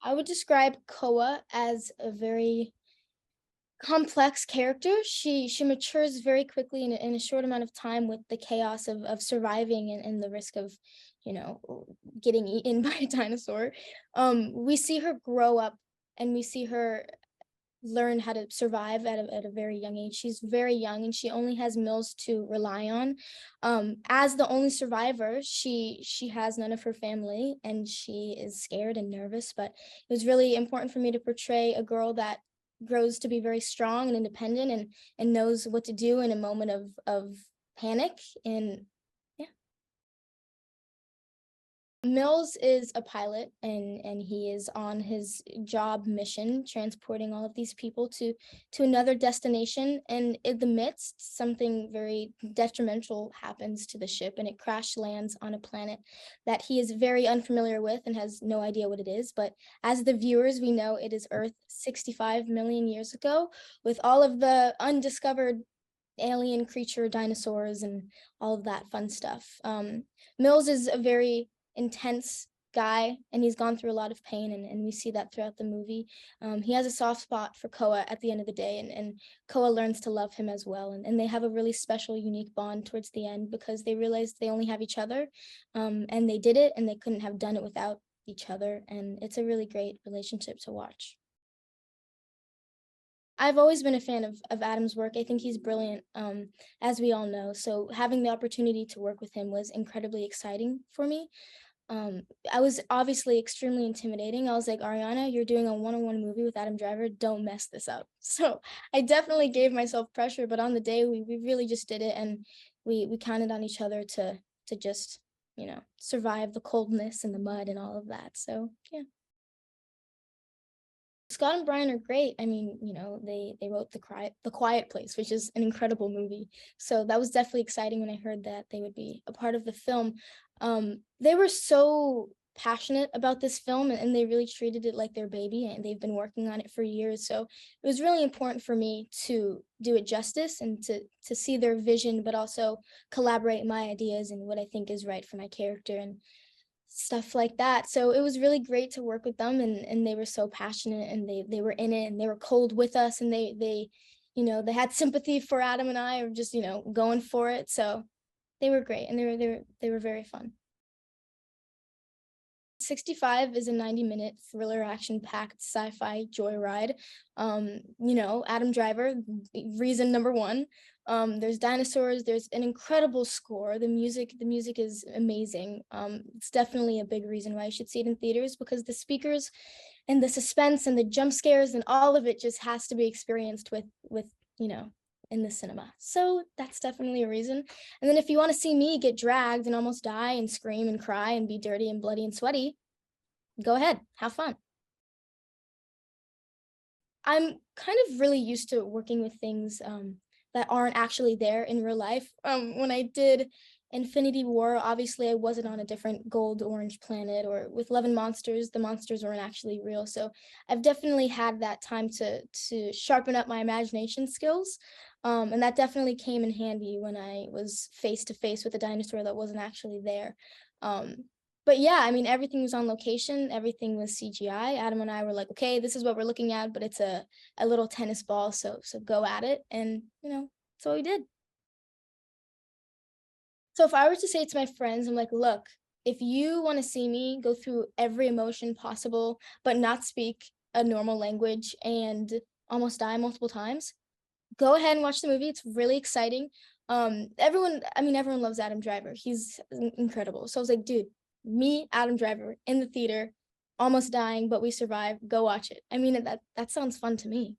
I would describe Koa as a very complex character. She matures very quickly in a short amount of time with the chaos of surviving and the risk of, you know, getting eaten by a dinosaur. We see her grow up and we see her learn how to survive at a very young age. She's very young and she only has Mills to rely on. As the only survivor, she has none of her family and she is scared and nervous, but it was really important for me to portray a girl that grows to be very strong and independent and knows what to do in a moment of panic. And yeah. Mills is a pilot and he is on his job mission transporting all of these people to another destination, and in the midst something very detrimental happens to the ship and it crash lands on a planet that he is very unfamiliar with and has no idea what it is. But as the viewers, we know it is Earth 65 million years ago, with all of the undiscovered alien creature dinosaurs and all of that fun stuff. Mills is a very intense guy and he's gone through a lot of pain, and we see that throughout the movie. He has a soft spot for Koa at the end of the day, and Koa learns to love him as well, and they have a really special, unique bond towards the end because they realize they only have each other, and they did it and they couldn't have done it without each other, and it's a really great relationship to watch. I've always been a fan of Adam's work. I think he's brilliant, as we all know. So having the opportunity to work with him was incredibly exciting for me. I was obviously extremely intimidating. I was like, Ariana, you're doing a one-on-one movie with Adam Driver. Don't mess this up. So I definitely gave myself pressure, but on the day we really just did it, and we counted on each other to just, survive the coldness and the mud and all of that. So yeah. Scott and Bryan are great. I mean, they wrote the Quiet Place, which is an incredible movie. So that was definitely exciting when I heard that they would be a part of the film. They were so passionate about this film, and they really treated it like their baby, and they've been working on it for years. So it was really important for me to do it justice and to see their vision, but also collaborate my ideas and what I think is right for my character and stuff like that. So it was really great to work with them, and they were so passionate, and they were in it, and they were cold with us, and they had sympathy for Adam and I, or just, going for it. So they were great, and they were very fun. 65 is a 90-minute thriller action-packed sci-fi joyride. Adam Driver, reason number one. There's dinosaurs, there's an incredible score. The music is amazing. It's definitely a big reason why you should see it in theaters, because the speakers and the suspense and the jump scares and all of it just has to be experienced with, in the cinema. So that's definitely a reason. And then if you want to see me get dragged and almost die and scream and cry and be dirty and bloody and sweaty, go ahead, have fun. I'm kind of really used to working with things that aren't actually there in real life. When I did Infinity War, obviously I wasn't on a different gold orange planet, or with Love and Monsters, the monsters weren't actually real. So I've definitely had that time to sharpen up my imagination skills. And that definitely came in handy when I was face to face with a dinosaur that wasn't actually there. Um, but yeah, I mean, everything was on location, everything was CGI. Adam and I were like, okay, this is what we're looking at, but it's a little tennis ball, so go at it. And that's what we did. So if I were to say to my friends, I'm like, look, if you want to see me go through every emotion possible, but not speak a normal language and almost die multiple times, go ahead and watch the movie. It's really exciting. Everyone loves Adam Driver. He's incredible. So I was like, dude, me, Adam Driver, in the theater, almost dying, but we survived. Go watch it. I mean, that sounds fun to me.